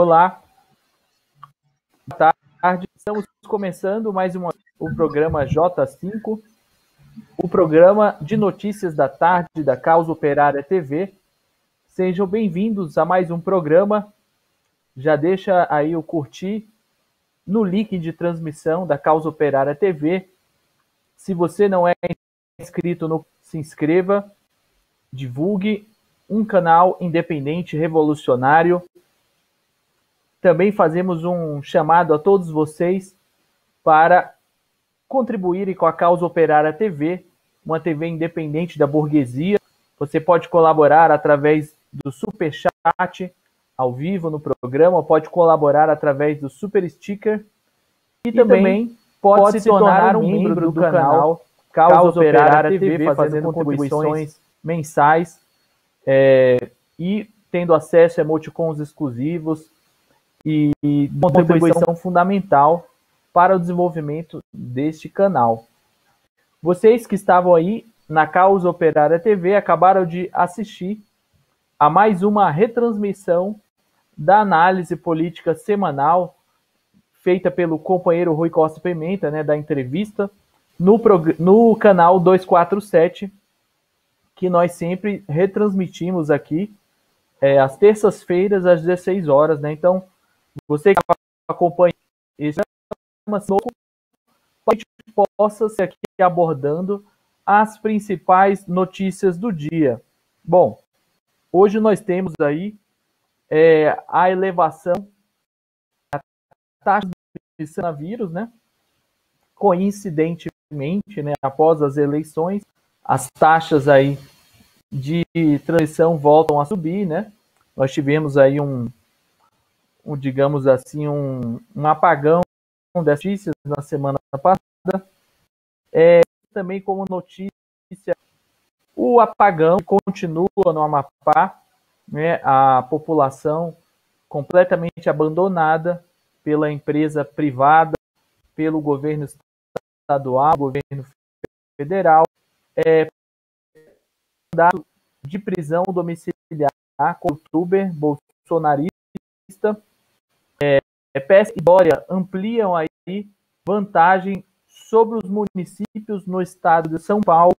Olá, boa tarde. Estamos começando mais o programa J5, o programa de notícias da tarde da Causa Operária TV. Sejam bem-vindos a mais um programa. Já deixa aí o curtir no link de transmissão da Causa Operária TV. Se você não é inscrito, se inscreva, divulgue um canal independente revolucionário. Também fazemos um chamado a todos vocês para contribuírem com a Causa Operária TV, uma TV independente da burguesia. Você pode colaborar através do Superchat ao vivo no programa, pode colaborar através do Super Sticker e também pode se tornar um membro do canal Causa Operária TV, fazendo contribuições mensais e tendo acesso a emoticons exclusivos e uma contribuição fundamental para o desenvolvimento deste canal. Vocês que estavam aí na Causa Operária TV acabaram de assistir a mais uma retransmissão da análise política semanal feita pelo companheiro Rui Costa Pimenta, da entrevista, no canal 247, que nós sempre retransmitimos aqui às terças-feiras, às 16 horas. Então, você que acompanha esse programa, a gente possa ser aqui abordando as principais notícias do dia. Bom, hoje nós temos aí a elevação da taxa de coronavírus, coincidentemente, após as eleições, as taxas aí de transmissão voltam a subir, Nós tivemos aí digamos assim, um apagão das notícias na semana passada. Também como notícia, o apagão continua no Amapá, a população completamente abandonada pela empresa privada, pelo governo estadual, governo federal, mandado de prisão domiciliar com o youtuber bolsonarista. PS e Dória ampliam aí vantagem sobre os municípios no estado de São Paulo.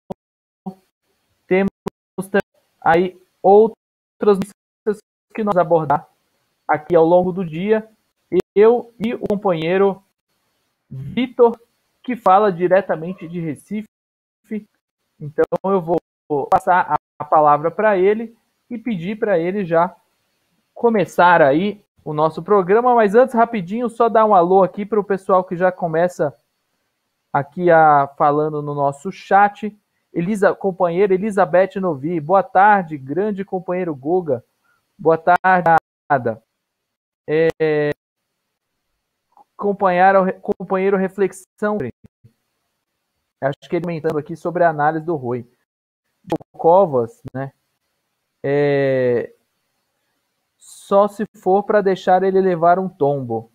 Temos aí outras notícias que nós abordar aqui ao longo do dia. Eu e o companheiro Vitor, que fala diretamente de Recife. Então eu vou passar a palavra para ele e pedir para ele já começar aí o nosso programa, mas antes, rapidinho, só dar um alô aqui para o pessoal que já começa aqui falando no nosso chat. Companheira Elizabeth Novi, boa tarde, grande companheiro Guga, boa tarde, nada. Companheiro Reflexão, acho que ele comentando aqui sobre a análise do Rui. Covas, só se for para deixar ele levar um tombo.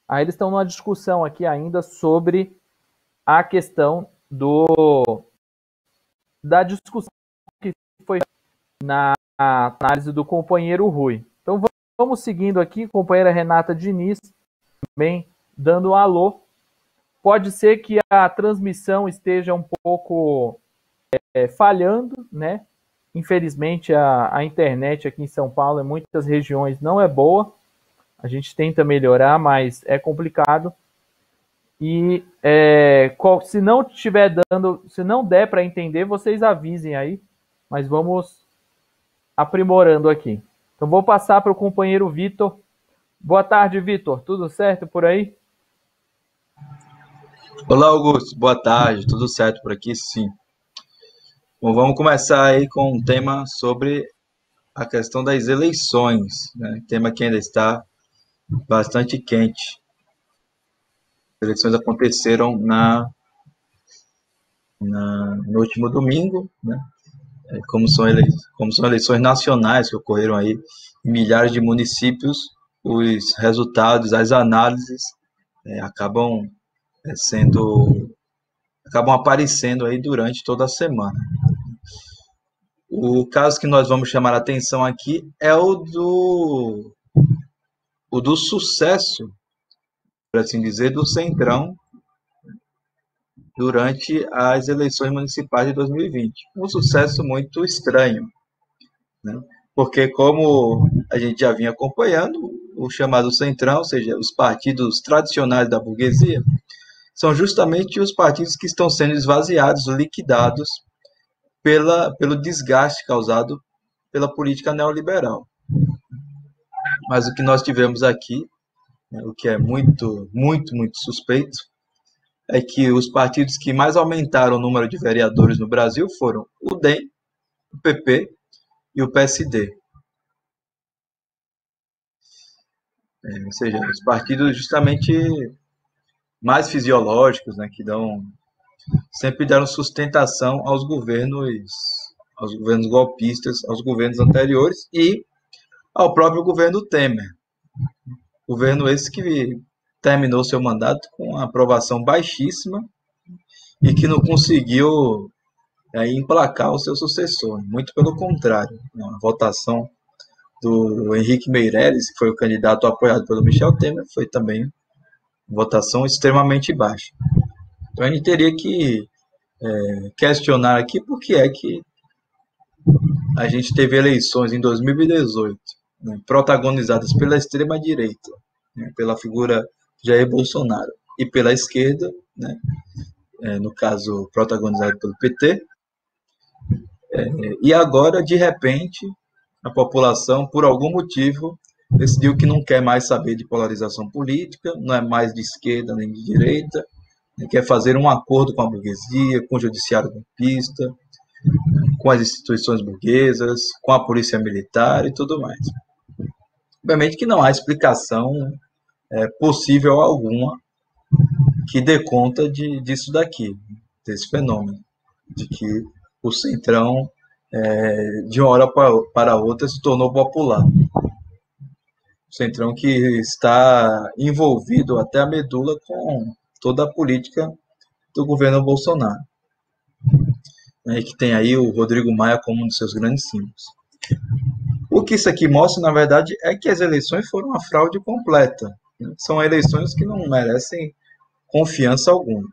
Aí eles estão numa discussão aqui ainda sobre a questão da discussão que foi na análise do companheiro Rui. Então vamos seguindo aqui, companheira Renata Diniz também dando um alô. Pode ser que a transmissão esteja um pouco falhando, Infelizmente, a internet aqui em São Paulo, em muitas regiões, não é boa. A gente tenta melhorar, mas é complicado. E se não der para entender, vocês avisem aí. Mas vamos aprimorando aqui. Então, vou passar para o companheiro Vitor. Boa tarde, Vitor. Tudo certo por aí? Olá, Augusto. Boa tarde. Tudo certo por aqui? Sim. Bom, vamos começar aí com um tema sobre a questão das eleições, tema que ainda está bastante quente. As eleições aconteceram no último domingo, como são eleições nacionais que ocorreram aí em milhares de municípios, os resultados, as análises acabam aparecendo aí durante toda a semana. O caso que nós vamos chamar a atenção aqui é o do sucesso, por assim dizer, do Centrão durante as eleições municipais de 2020. Um sucesso muito estranho, né? Porque, como a gente já vinha acompanhando, o chamado Centrão, ou seja, os partidos tradicionais da burguesia, são justamente os partidos que estão sendo esvaziados, liquidados pelo desgaste causado pela política neoliberal. Mas o que nós tivemos aqui, né, o que é muito, muito, muito suspeito, é que os partidos que mais aumentaram o número de vereadores no Brasil foram o DEM, o PP e o PSD. Ou seja, os partidos justamente mais fisiológicos, né, que sempre deram sustentação aos governos golpistas, aos governos anteriores e ao próprio governo Temer. Governo esse que terminou seu mandato com uma aprovação baixíssima e que não conseguiu emplacar o seu sucessor. Muito pelo contrário, a votação do Henrique Meirelles, que foi o candidato apoiado pelo Michel Temer, foi também uma votação extremamente baixa. Então a gente teria que questionar aqui por que é que a gente teve eleições em 2018, né, protagonizadas pela extrema-direita, né, pela figura Jair Bolsonaro, e pela esquerda, né, no caso protagonizado pelo PT, e agora, de repente, a população, por algum motivo, decidiu que não quer mais saber de polarização política, não é mais de esquerda nem de direita, quer fazer um acordo com a burguesia, com o judiciário golpista, com as instituições burguesas, com a polícia militar e tudo mais. Obviamente que não há explicação possível alguma que dê conta disso daqui, desse fenômeno, de que o Centrão, de uma hora para outra, se tornou popular. O Centrão que está envolvido até a medula com toda a política do governo Bolsonaro, né, que tem aí o Rodrigo Maia como um dos seus grandes símbolos. O que isso aqui mostra, na verdade, é que as eleições foram uma fraude completa. Né? São eleições que não merecem confiança alguma.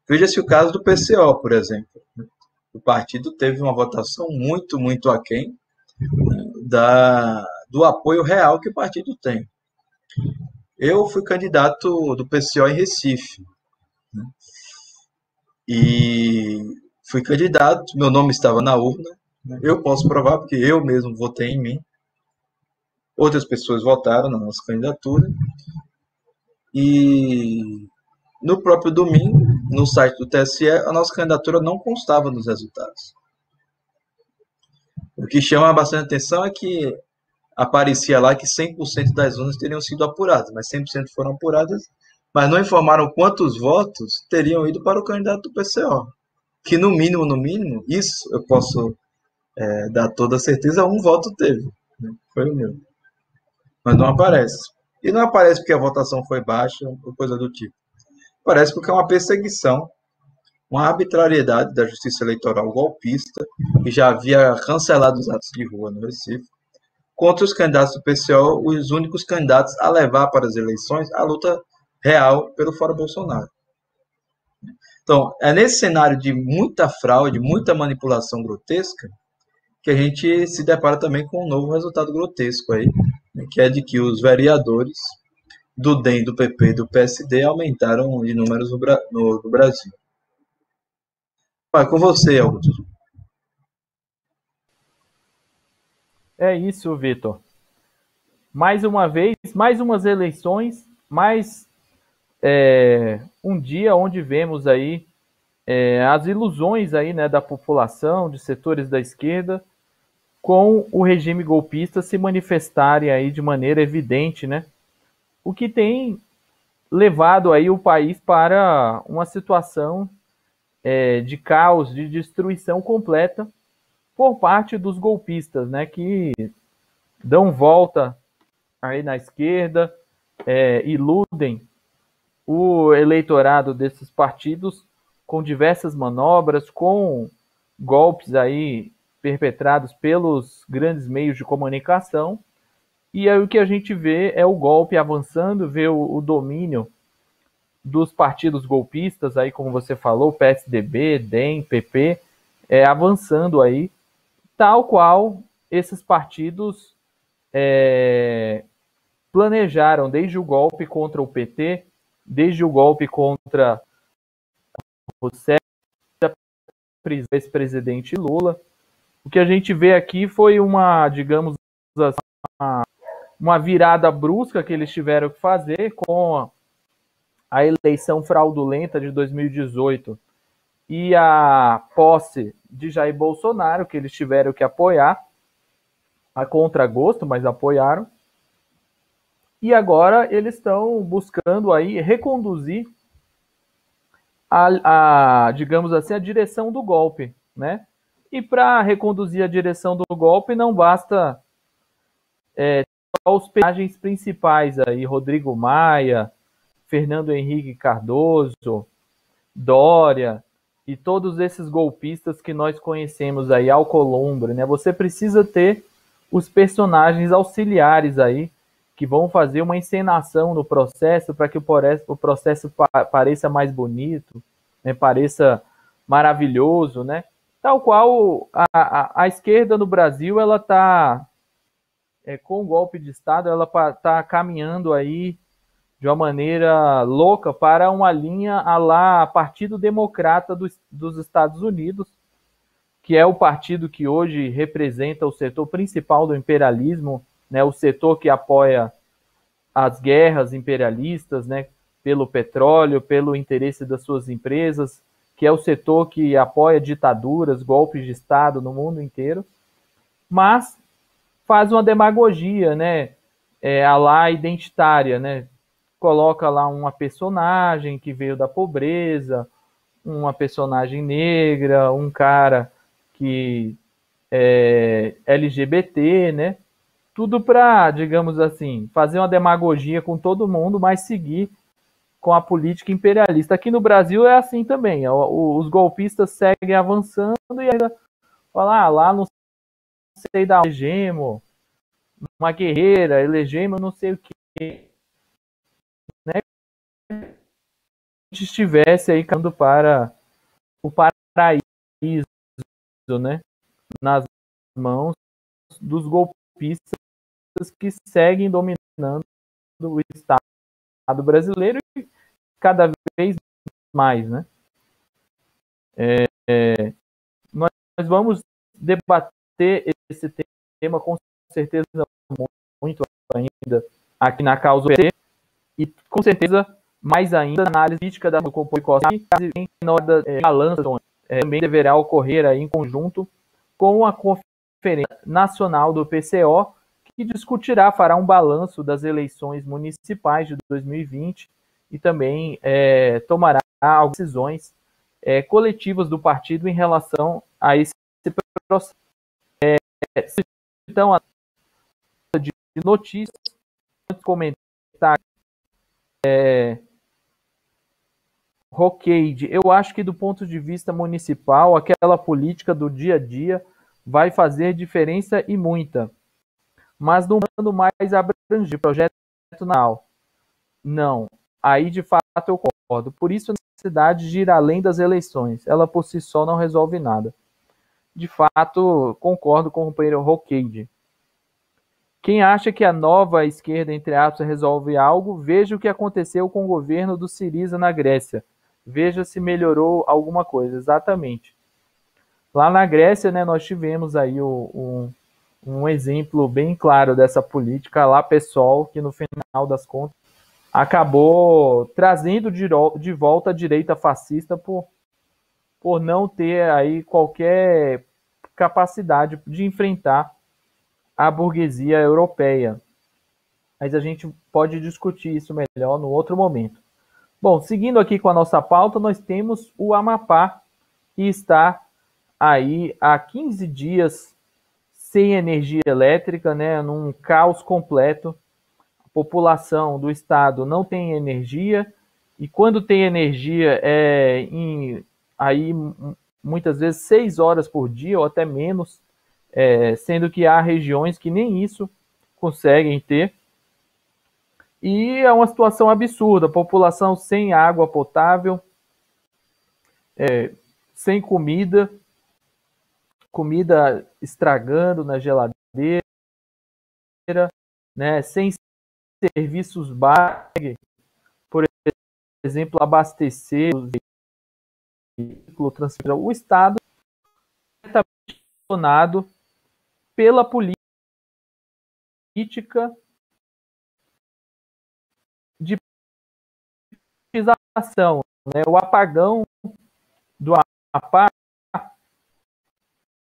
Veja-se o caso do PCO, por exemplo. O partido teve uma votação muito, muito aquém, né, do apoio real que o partido tem. Eu fui candidato do PCO em Recife, né, e fui candidato, meu nome estava na urna, né, eu posso provar porque eu mesmo votei em mim, outras pessoas votaram na nossa candidatura, e no próprio domingo, no site do TSE, a nossa candidatura não constava nos resultados. O que chama bastante atenção é que aparecia lá que 100% das urnas teriam sido apuradas, mas 100% foram apuradas, mas não informaram quantos votos teriam ido para o candidato do PCO. Que no mínimo, isso eu posso dar toda certeza, um voto teve. Né? Foi o meu. Mas não aparece. E não aparece porque a votação foi baixa ou coisa do tipo. Parece porque é uma perseguição, uma arbitrariedade da justiça eleitoral golpista, que já havia cancelado os atos de rua no Recife, contra os candidatos do PCO, os únicos candidatos a levar para as eleições a luta real pelo Fora Bolsonaro. Então, é nesse cenário de muita fraude, muita manipulação grotesca, que a gente se depara também com um novo resultado grotesco aí, né, que é de que os vereadores do DEM, do PP e do PSD aumentaram de números no Brasil. Vai com você, Augusto. É isso, Vitor. Mais uma vez, mais umas eleições, mais um dia onde vemos aí as ilusões aí, né, da população, de setores da esquerda, com o regime golpista se manifestarem aí de maneira evidente, né? O que tem levado aí o país para uma situação de caos, de destruição completa por parte dos golpistas, né, que dão volta aí na esquerda, iludem o eleitorado desses partidos com diversas manobras, com golpes aí perpetrados pelos grandes meios de comunicação. E aí o que a gente vê é o golpe avançando, vê o domínio dos partidos golpistas, aí como você falou, PSDB, DEM, PP, avançando aí, tal qual esses partidos planejaram desde o golpe contra o PT, desde o golpe contra o ex-presidente Lula. O que a gente vê aqui foi uma, digamos, uma virada brusca que eles tiveram que fazer com a eleição fraudulenta de 2018 e a posse de Jair Bolsonaro, que eles tiveram que apoiar, a contragosto, mas apoiaram. E agora eles estão buscando aí reconduzir digamos assim, a direção do golpe, né? E para reconduzir a direção do golpe não basta os personagens principais aí, Rodrigo Maia, Fernando Henrique Cardoso, Dória e todos esses golpistas que nós conhecemos aí, Alcolumbre, né? Você precisa ter os personagens auxiliares aí que vão fazer uma encenação no processo para que o processo pareça mais bonito, né? Pareça maravilhoso, né? Tal qual a esquerda no Brasil, ela está com o golpe de Estado, ela está caminhando aí de uma maneira louca para uma linha à la Partido Democrata dos Estados Unidos, que é o partido que hoje representa o setor principal do imperialismo, né, o setor que apoia as guerras imperialistas, né, pelo petróleo, pelo interesse das suas empresas, que é o setor que apoia ditaduras, golpes de Estado no mundo inteiro, mas faz uma demagogia, né, à la identitária, né, coloca lá uma personagem que veio da pobreza, uma personagem negra, um cara que é LGBT, né? Tudo para, digamos assim, fazer uma demagogia com todo mundo, mas seguir com a política imperialista. Aqui no Brasil é assim também. Os golpistas seguem avançando e ainda falam, lá não sei da elegemos uma guerreira, elegemos não sei o que, né? Se estivesse aí caminhando para o paraíso, né, nas mãos dos golpistas que seguem dominando o Estado brasileiro e cada vez mais, né? Nós vamos debater esse tema com certeza muito ainda aqui na Causa PT e com certeza mais ainda na análise crítica da Compoi Costa, que na hora da balança também deverá ocorrer aí em conjunto com a Conferência Nacional do PCO, que discutirá, fará um balanço das eleições municipais de 2020 e também tomará algumas decisões coletivas do partido em relação a esse processo. Então, a de notícias, comentar Roqueide, eu acho que do ponto de vista municipal, aquela política do dia a dia vai fazer diferença e muita. Mas não dando mais abranger projeto nacional. Não. Aí, de fato, eu concordo. Por isso, a necessidade de ir além das eleições. Ela, por si só, não resolve nada. De fato, concordo com o companheiro Roqueide. Quem acha que a nova esquerda, entre aspas, resolve algo, veja o que aconteceu com o governo do Syriza na Grécia. Veja se melhorou alguma coisa. Exatamente. Lá na Grécia, né, nós tivemos aí um exemplo bem claro dessa política lá, pessoal, que no final das contas acabou trazendo de volta a direita fascista por não ter aí qualquer capacidade de enfrentar a burguesia europeia. Mas a gente pode discutir isso melhor no outro momento. Bom, seguindo aqui com a nossa pauta, nós temos o Amapá, que está aí há 15 dias sem energia elétrica, né, num caos completo. A população do estado não tem energia, e quando tem energia aí muitas vezes 6 horas por dia ou até menos, sendo que há regiões que nem isso conseguem ter. E é uma situação absurda, a população sem água potável, sem comida estragando na geladeira, né, sem serviços básicos, por exemplo, abastecer o veículo, transportar. O Estado está pressionado pela política de privatização, né? O apagão do Amapá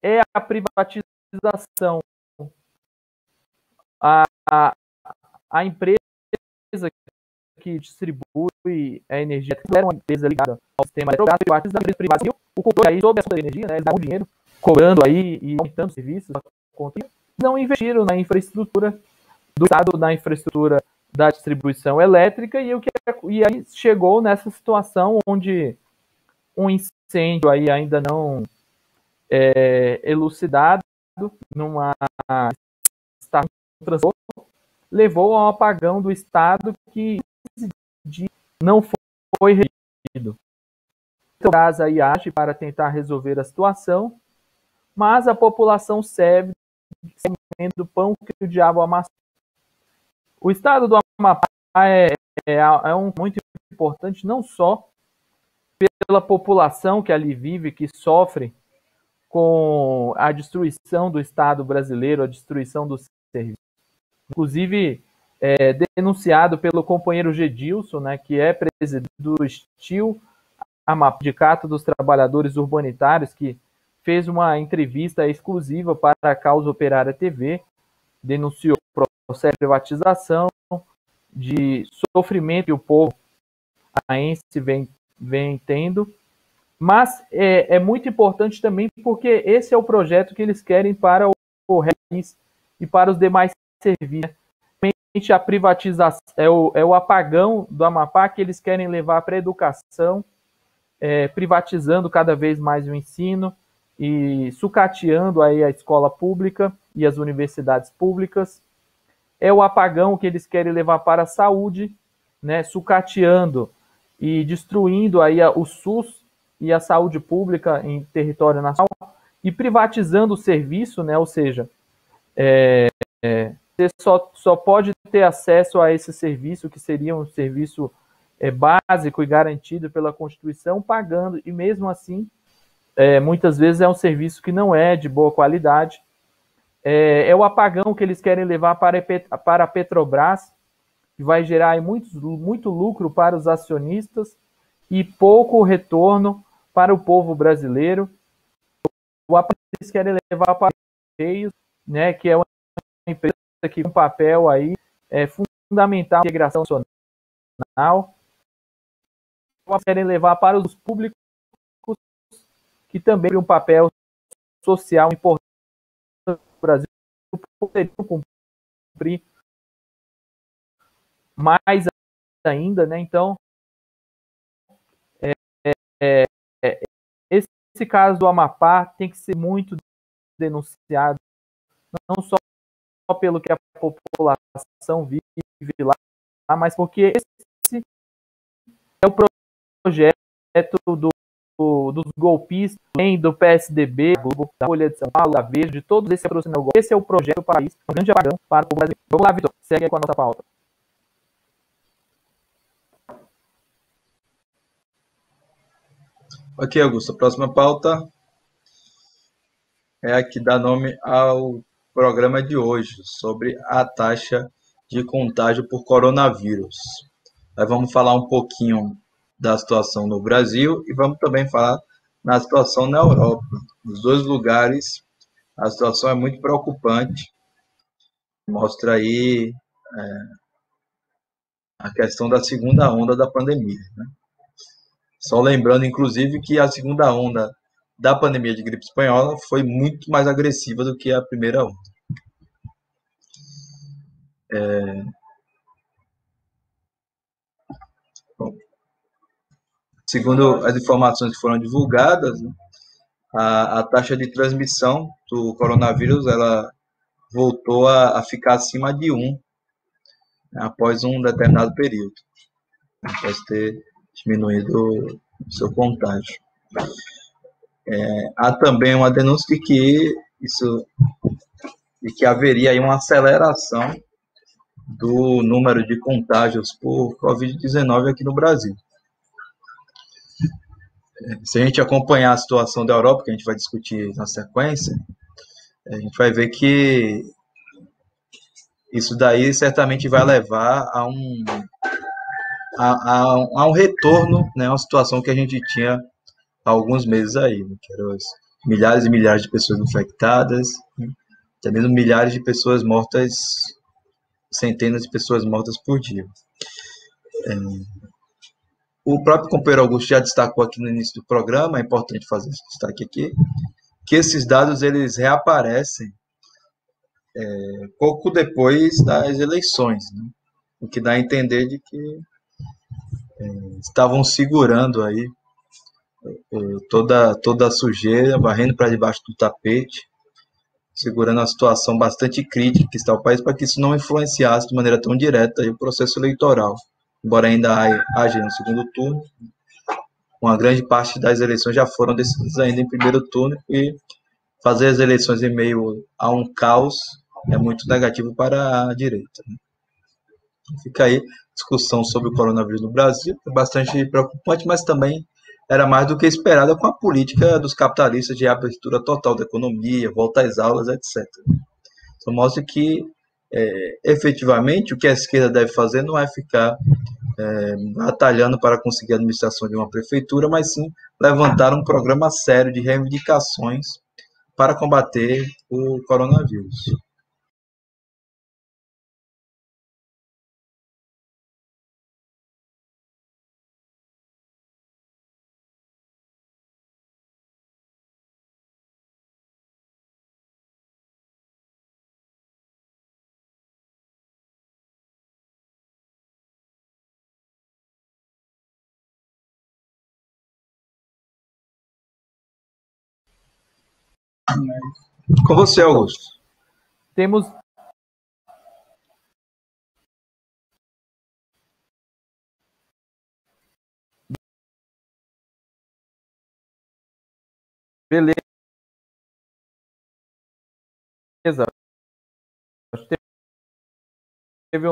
é a privatização. A empresa que distribui a energia era uma empresa ligada ao sistema privatização, o controle aí sobre a energia, né? Eles dão dinheiro cobrando aí e aumentando os serviços, não investiram na infraestrutura do Estado, na infraestrutura da distribuição elétrica, e aí chegou nessa situação onde um incêndio aí ainda não elucidado numa estação de transporte levou a um apagão do Estado que não foi resolvido. A Petrobras aí age para tentar resolver a situação, mas a população serve do pão que o diabo amassou. O Estado do Amapá é muito importante, não só pela população que ali vive, que sofre com a destruição do Estado brasileiro, a destruição dos serviços. Inclusive, denunciado pelo companheiro Gedilson, né, que é presidente do STIL, Sindicato dos Trabalhadores Urbanitários, que fez uma entrevista exclusiva para a Causa Operária TV, denunciou o processo de privatização, de sofrimento que o povo paraense vem tendo, mas é muito importante também porque esse é o projeto que eles querem para o país e para os demais serviços. A privatização é o apagão do Amapá que eles querem levar para a educação, privatizando cada vez mais o ensino e sucateando aí a escola pública e as universidades públicas. É o apagão que eles querem levar para a saúde, né, sucateando e destruindo aí o SUS e a saúde pública em território nacional e privatizando o serviço, né, ou seja, você só pode ter acesso a esse serviço, que seria um serviço básico e garantido pela Constituição, pagando, e mesmo assim, muitas vezes é um serviço que não é de boa qualidade. É o apagão que eles querem levar para a Petrobras, que vai gerar aí muito lucro para os acionistas e pouco retorno para o povo brasileiro. O apagão que eles querem levar para os Correios, né, que é uma empresa que tem um papel aí fundamental na integração nacional. Eles querem levar para os públicos, que também tem um papel social importante no Brasil, poderiam cumprir mais ainda, né? Então, esse caso do Amapá tem que ser muito denunciado, não só pelo que a população vive lá, mas porque esse é o projeto dos golpistas, do PSDB, da Folha de São Paulo, da Veja, de todos esses patrocinadores. Esse é o projeto do país, um grande apagão para o Brasil. Vamos lá, Vitor, segue aí com a nossa pauta. Ok, Augusto, a próxima pauta é a que dá nome ao programa de hoje, sobre a taxa de contágio por coronavírus. Aí vamos falar um pouquinho da situação no Brasil e vamos também falar na situação na Europa. Nos dois lugares, a situação é muito preocupante. Mostra aí a questão da segunda onda da pandemia, né? Só lembrando, inclusive, que a segunda onda da pandemia de gripe espanhola foi muito mais agressiva do que a primeira onda. Bom, segundo as informações que foram divulgadas, né, a taxa de transmissão do coronavírus ela voltou a ficar acima de 1, né, após um determinado período, após ter diminuído o seu contágio. Há também uma denúncia de que haveria aí uma aceleração do número de contágios por Covid-19 aqui no Brasil. Se a gente acompanhar a situação da Europa, que a gente vai discutir na sequência, a gente vai ver que isso daí certamente vai levar a um retorno, né, a uma situação que a gente tinha há alguns meses aí, né, que eram milhares e milhares de pessoas infectadas, né, até mesmo milhares de pessoas mortas, centenas de pessoas mortas por dia. O próprio companheiro Augusto já destacou aqui no início do programa, é importante fazer esse destaque aqui, que esses dados eles reaparecem pouco depois das eleições, né? O que dá a entender de que estavam segurando aí toda a sujeira, varrendo para debaixo do tapete, segurando a situação bastante crítica que está o país, para que isso não influenciasse de maneira tão direta aí o processo eleitoral. Embora ainda haja no segundo turno, uma grande parte das eleições já foram decididas ainda em primeiro turno, e fazer as eleições em meio a um caos é muito negativo para a direita. Fica aí discussão sobre o coronavírus no Brasil, é bastante preocupante, mas também era mais do que esperada com a política dos capitalistas de abertura total da economia, volta às aulas, etc. Então mostra que, efetivamente, o que a esquerda deve fazer não é ficar batalhando para conseguir a administração de uma prefeitura, mas sim levantar um programa sério de reivindicações para combater o coronavírus. Com você, Augusto. Temos beleza. Teve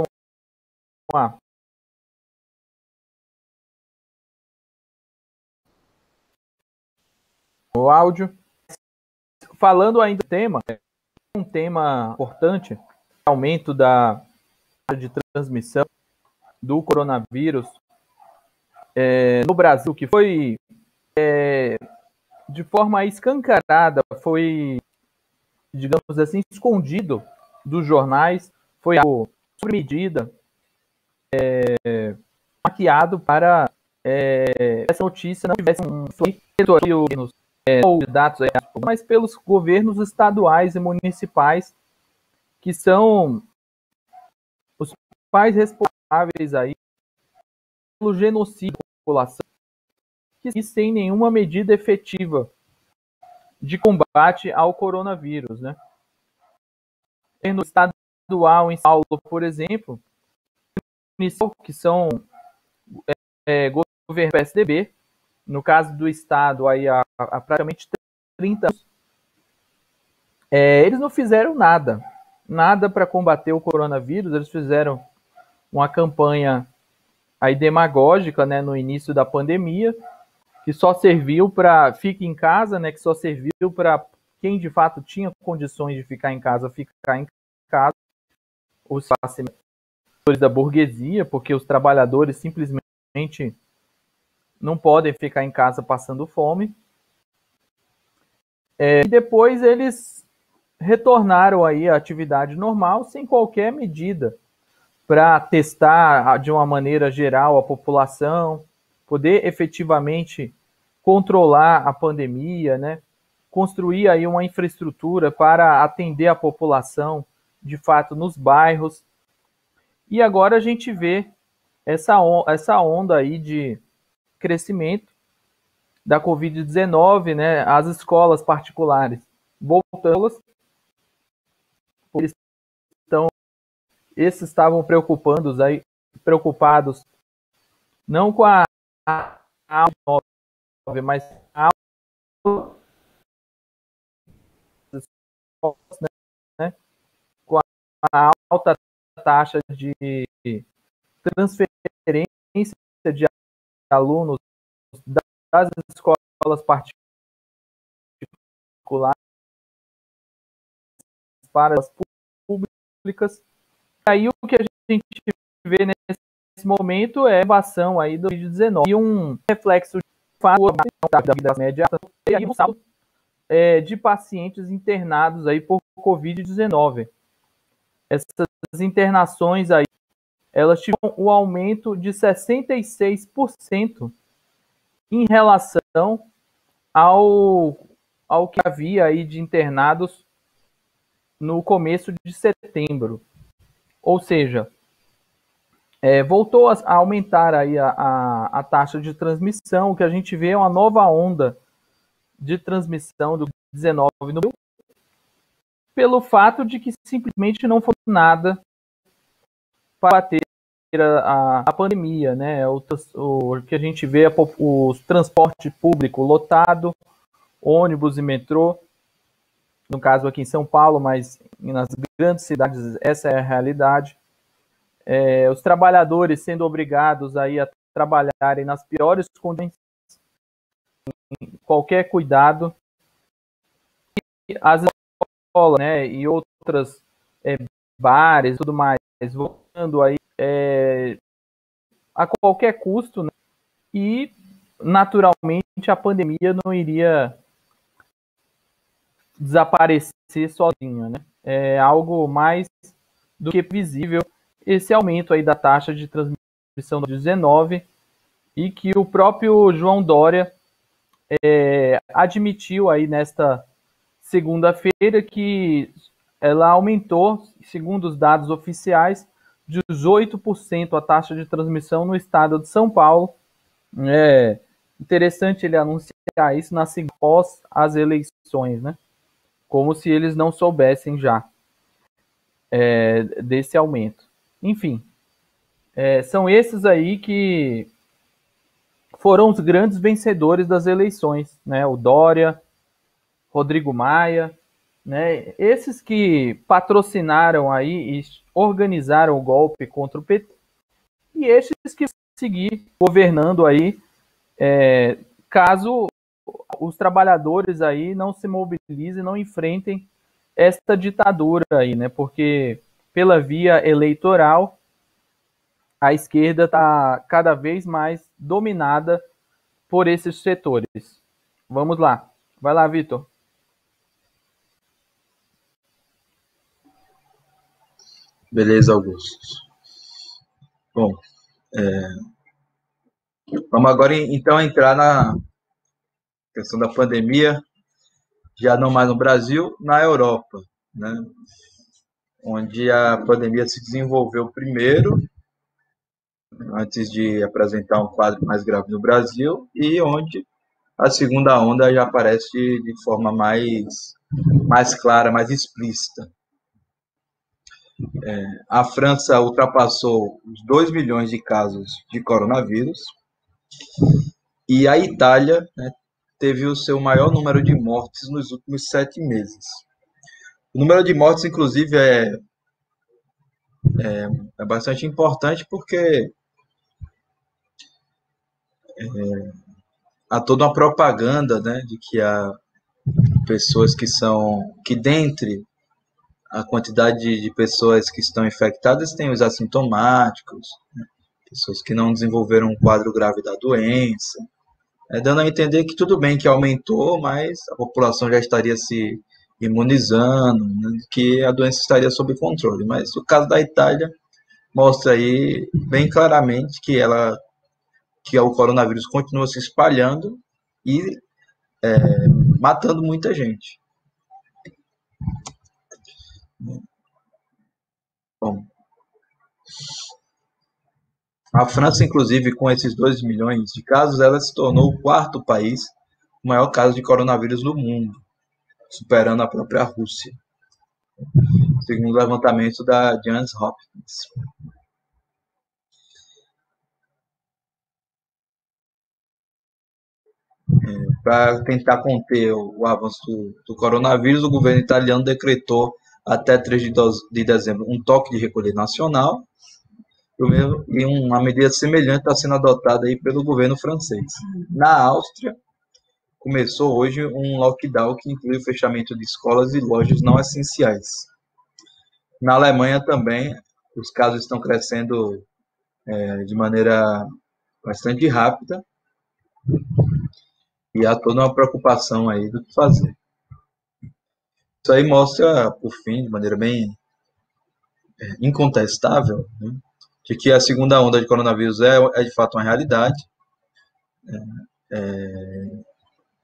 o áudio. Falando ainda do tema, um tema importante, aumento da de transmissão do coronavírus no Brasil, que foi de forma escancarada, foi, digamos assim, escondido dos jornais, foi algo sob medida, maquiado para essa notícia não tivesse um dados, mas pelos governos estaduais e municipais, que são os principais responsáveis aí pelo genocídio da população, que sem nenhuma medida efetiva de combate ao coronavírus, né? No estadual em São Paulo, por exemplo, que são governo PSDB, no caso do estado aí há praticamente 30 anos, eles não fizeram nada para combater o coronavírus. Eles fizeram uma campanha aí demagógica, né, no início da pandemia, que só serviu para fique em casa, né, que só serviu para quem de fato tinha condições de ficar em casa, os fatores da burguesia, porque os trabalhadores simplesmente não podem ficar em casa passando fome. E depois eles retornaram aí à atividade normal, sem qualquer medida para testar de uma maneira geral a população, poder efetivamente controlar a pandemia, né? Construir aí uma infraestrutura para atender a população, de fato, nos bairros. E agora a gente vê essa onda aí de crescimento da Covid-19, né, as escolas particulares voltando, esses estavam preocupados não com a nove, mas a né, com a alta taxa de transferência de alunos das escolas particulares para as públicas. Aí o que a gente vê nesse momento é a elevação aí do Covid-19 e um reflexo de fato da vida média e aí um saldo de pacientes internados aí por Covid-19. Essas internações aí, elas tiveram um aumento de 66% em relação ao que havia aí de internados no começo de setembro. Ou seja, voltou a aumentar aí a taxa de transmissão. O que a gente vê é uma nova onda de transmissão do 19 no Brasil, pelo fato de que simplesmente não foi nada para bater a pandemia, né? O que a gente vê é o transporte público lotado, ônibus e metrô, no caso aqui em São Paulo, mas nas grandes cidades essa é a realidade. Os trabalhadores sendo obrigados aí a trabalharem nas piores condições, qualquer cuidado. E as escolas, né, e outras bares e tudo mais, voltando aí a qualquer custo, né? E naturalmente a pandemia não iria desaparecer sozinha, né? É algo mais do que visível esse aumento aí da taxa de transmissão do 19 e que o próprio João Dória admitiu aí nesta segunda-feira que ela aumentou, segundo os dados oficiais, 18% a taxa de transmissão no estado de São Paulo. É interessante ele anunciar isso após as eleições, né? Como se eles não soubessem já desse aumento. Enfim, são esses aí que foram os grandes vencedores das eleições, né? O Dória, Rodrigo Maia, né? Esses que patrocinaram aí e organizaram o golpe contra o PT, e esses que vão seguir governando aí, caso os trabalhadores aí não se mobilizem, não enfrentem esta ditadura aí, né? Porque pela via eleitoral a esquerda está cada vez mais dominada por esses setores. Vamos lá. Vai lá, Vitor. Beleza, Augusto. Bom, vamos agora então entrar na questão da pandemia, já não mais no Brasil, na Europa, né? Onde a pandemia se desenvolveu primeiro, antes de apresentar um quadro mais grave no Brasil, e onde a segunda onda já aparece de forma mais clara, mais explícita. A França ultrapassou os 2 milhões de casos de coronavírus e a Itália, né, teve o seu maior número de mortes nos últimos 7 meses. O número de mortes, inclusive, é bastante importante porque há toda uma propaganda, né, de que há pessoas que dentre a quantidade de pessoas que estão infectadas tem os assintomáticos, né, pessoas que não desenvolveram um quadro grave da doença, dando a entender que tudo bem que aumentou, mas a população já estaria se imunizando, né, que a doença estaria sob controle. Mas o caso da Itália mostra aí bem claramente que o coronavírus continua se espalhando e matando muita gente. Bom, A França, inclusive, com esses 2 milhões de casos, ela se tornou o 4º país com maior caso de coronavírus no mundo, superando a própria Rússia, segundo o levantamento da Johns Hopkins. Para tentar conter o avanço do coronavírus, o governo italiano decretou até 3 de dezembro um toque de recolher nacional, e uma medida semelhante está sendo adotada aí pelo governo francês. Na Áustria, começou hoje um lockdown que inclui o fechamento de escolas e lojas não essenciais. Na Alemanha também, os casos estão crescendo de maneira bastante rápida e há toda uma preocupação aí do que fazer. Isso aí mostra, por fim, de maneira bem incontestável, né, de que a segunda onda de coronavírus é de fato uma realidade.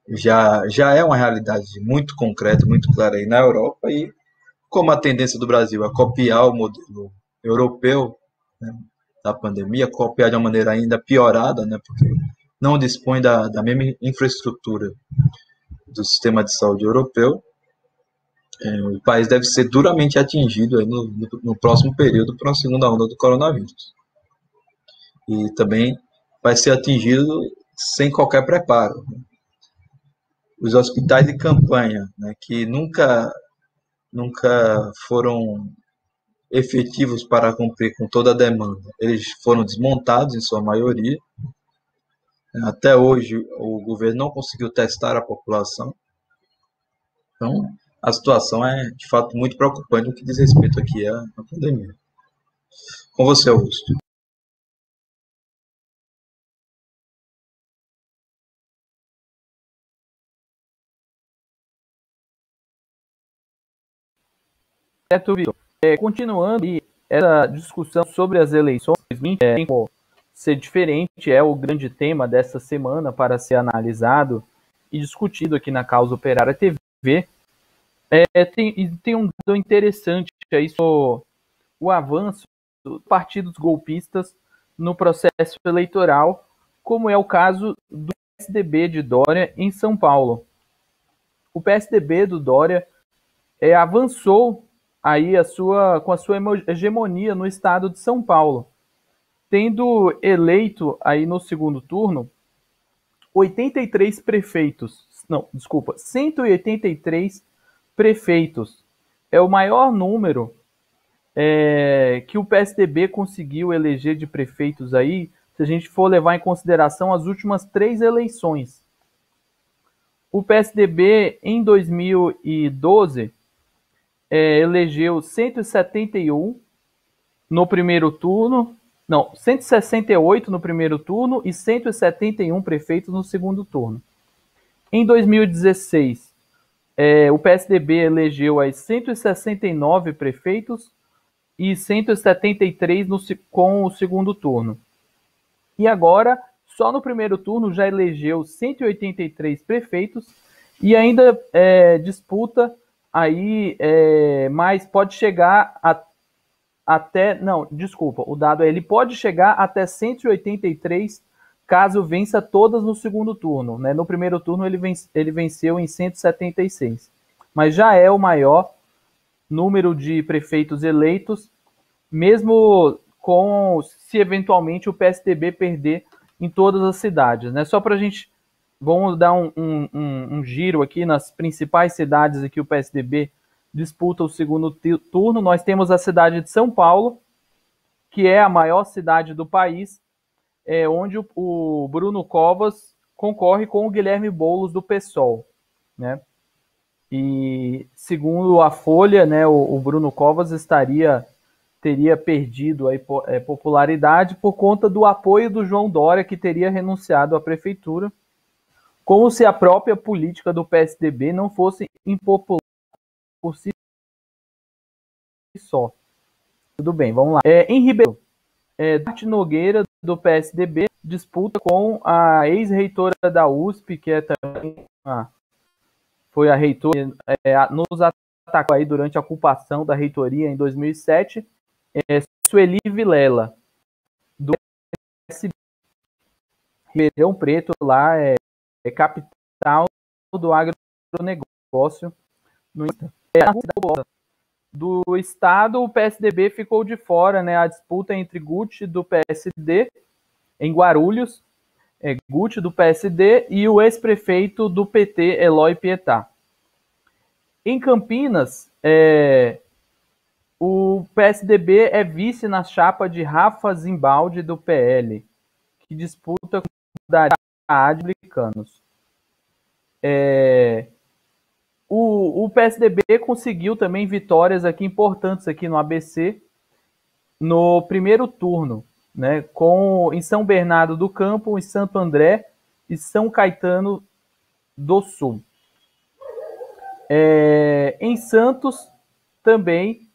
Já é uma realidade muito concreta, muito clara aí na Europa, e como a tendência do Brasil é copiar o modelo europeu, né, da pandemia, copiar de uma maneira ainda piorada, né, porque não dispõe da mesma infraestrutura do sistema de saúde europeu, o país deve ser duramente atingido aí no próximo período por uma segunda onda do coronavírus. E também vai ser atingido sem qualquer preparo. Os hospitais de campanha, né, que nunca foram efetivos para cumprir com toda a demanda, eles foram desmontados em sua maioria. Até hoje, o governo não conseguiu testar a população. Então, a situação é, de fato, muito preocupante no que diz respeito aqui à pandemia. Com você, Augusto. Certo, Vitor. Continuando essa discussão sobre as eleições, tem que ser diferente, é o grande tema dessa semana para ser analisado e discutido aqui na Causa Operária TV. Tem um dado interessante, que é isso, o avanço dos partidos golpistas no processo eleitoral, como é o caso do PSDB de Dória em São Paulo. O PSDB do Dória avançou aí com a sua hegemonia no estado de São Paulo, tendo eleito aí no segundo turno 183 prefeitos. É o maior número que o PSDB conseguiu eleger de prefeitos aí, se a gente for levar em consideração as últimas 3 eleições. O PSDB, em 2012, elegeu 171 no primeiro turno, 168 no primeiro turno e 171 prefeitos no segundo turno. Em 2016, o PSDB elegeu 169 prefeitos e 173 com o segundo turno. E agora, só no primeiro turno, já elegeu 183 prefeitos e ainda disputa aí, mas pode chegar o dado ele pode chegar até 183 caso vença todas no segundo turno, né? No primeiro turno ele venceu em 176, mas já é o maior número de prefeitos eleitos, mesmo se eventualmente o PSDB perder em todas as cidades, né? Só para a gente, vamos dar um giro aqui nas principais cidades em que o PSDB disputa o segundo turno. Nós temos a cidade de São Paulo, que é a maior cidade do país, onde o Bruno Covas concorre com o Guilherme Boulos do PSOL, né? E segundo a Folha, né, o Bruno Covas teria perdido a popularidade por conta do apoio do João Dória, que teria renunciado à prefeitura, como se a própria política do PSDB não fosse impopular por si só. Tudo bem, vamos lá. Em Ribeirão, Dart Nogueira, do PSDB, disputa com a ex-reitora da USP, que também foi a reitora, nos atacou aí durante a ocupação da reitoria em 2007, Sueli Vilela, do Ribeirão Preto lá é capital do agronegócio. Do estado, o PSDB ficou de fora, né? A disputa entre Guti do PSD em Guarulhos, Guti do PSD e o ex-prefeito do PT, Eloy Pietá. Em Campinas, o PSDB é vice na chapa de Rafa Zimbaldi do PL, que disputa com a Republicanos. O PSDB conseguiu também vitórias aqui importantes aqui no ABC no primeiro turno, né, em São Bernardo do Campo, em Santo André e São Caetano do Sul. Em Santos também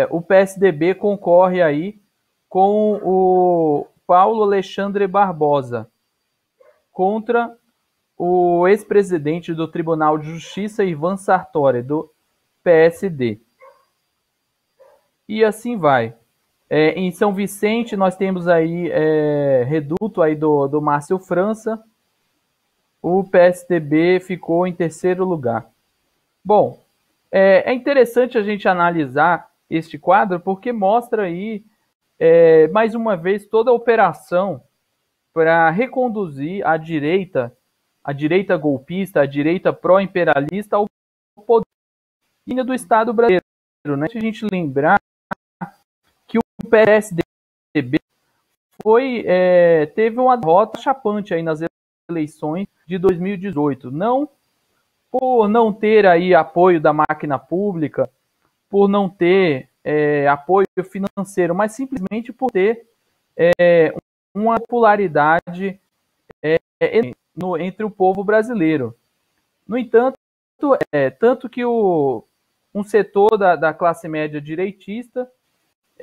o PSDB concorre aí com o Paulo Alexandre Barbosa contra o ex-presidente do Tribunal de Justiça, Ivan Sartori, do PSD. E assim vai. Em São Vicente, nós temos aí reduto aí do Márcio França. O PSDB ficou em terceiro lugar. Bom, é interessante a gente analisar este quadro porque mostra aí, mais uma vez, toda a operação para reconduzir a direita golpista, a direita pró-imperialista ao poder do Estado brasileiro. Né? Se a gente lembrar que o PSDB teve uma derrota chapante aí nas eleições de 2018, não por não ter aí apoio da máquina pública, por não ter apoio financeiro, mas simplesmente por ter uma popularidade entre o povo brasileiro. No entanto, tanto que um setor da classe média direitista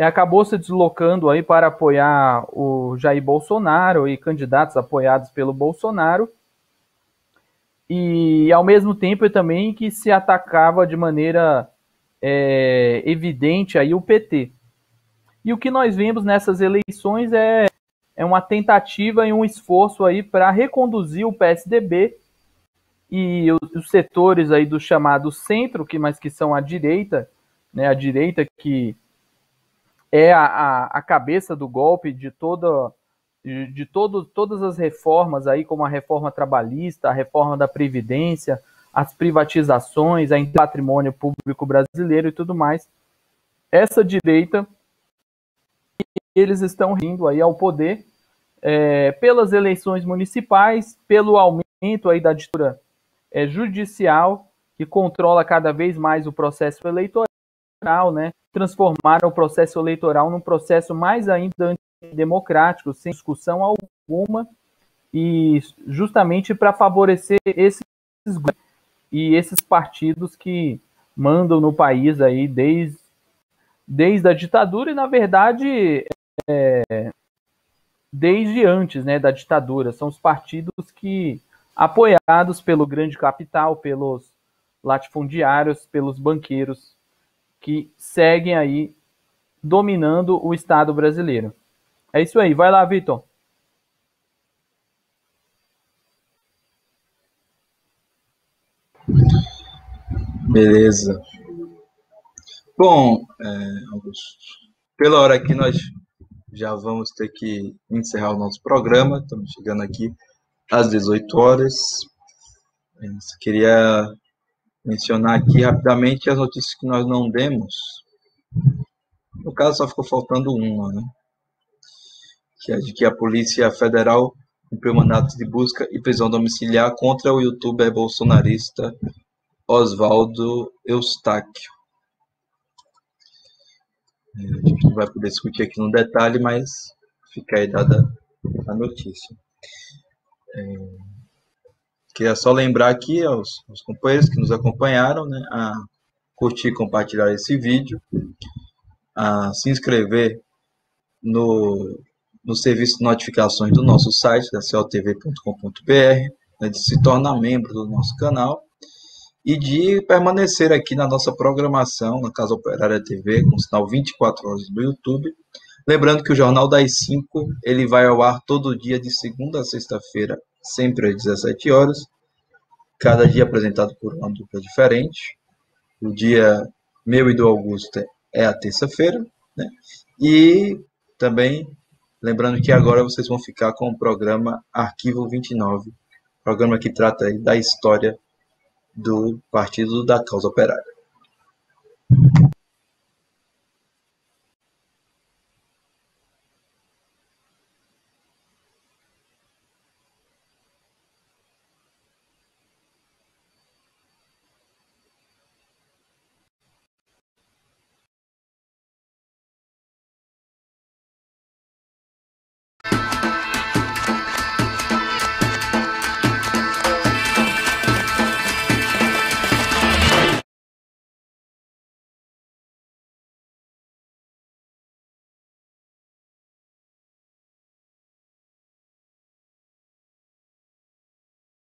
acabou se deslocando aí para apoiar o Jair Bolsonaro e candidatos apoiados pelo Bolsonaro, e ao mesmo tempo também que se atacava de maneira evidente aí o PT. E o que nós vemos nessas eleições é uma tentativa e um esforço aí para reconduzir o PSDB e os setores aí do chamado centro, mas que são a direita, né, a direita que é a cabeça do golpe de todas as reformas aí, como a reforma trabalhista, a reforma da Previdência, as privatizações, o patrimônio público brasileiro e tudo mais. Essa direita, eles estão indo aí ao poder pelas eleições municipais, pelo aumento aí da ditadura judicial, que controla cada vez mais o processo eleitoral, né? Transformaram o processo eleitoral num processo mais ainda antidemocrático, sem discussão alguma, e justamente para favorecer esses partidos que mandam no país aí desde a ditadura e, na verdade, desde antes, né, da ditadura. São os partidos que, apoiados pelo grande capital, pelos latifundiários, pelos banqueiros, que seguem aí dominando o Estado brasileiro. É isso aí. Vai lá, Vitor. Beleza. Bom, Augusto, pela hora aqui nós já vamos ter que encerrar o nosso programa. Estamos chegando aqui às 18 horas. Queria mencionar aqui rapidamente as notícias que nós não demos. No caso, só ficou faltando uma, né? Que é de que a Polícia Federal cumpriu mandato de busca e prisão domiciliar contra o youtuber bolsonarista Oswaldo Eustáquio. A gente não vai poder discutir aqui no detalhe, mas fica aí dada a notícia. Queria só lembrar aqui aos companheiros que nos acompanharam, né, a curtir e compartilhar esse vídeo, a se inscrever no serviço de notificações do nosso site, da cotv.com.br, né, de se tornar membro do nosso canal e de permanecer aqui na nossa programação, na Casa Operária TV, com sinal 24 horas do YouTube, Lembrando que o Jornal das 5 ele vai ao ar todo dia de segunda a sexta-feira, sempre às 17 horas, cada dia apresentado por uma dupla diferente. O dia meu e do Augusto é a terça-feira, né? E também lembrando que agora vocês vão ficar com o programa Arquivo 29, programa que trata aí da história do Partido da Causa Operária.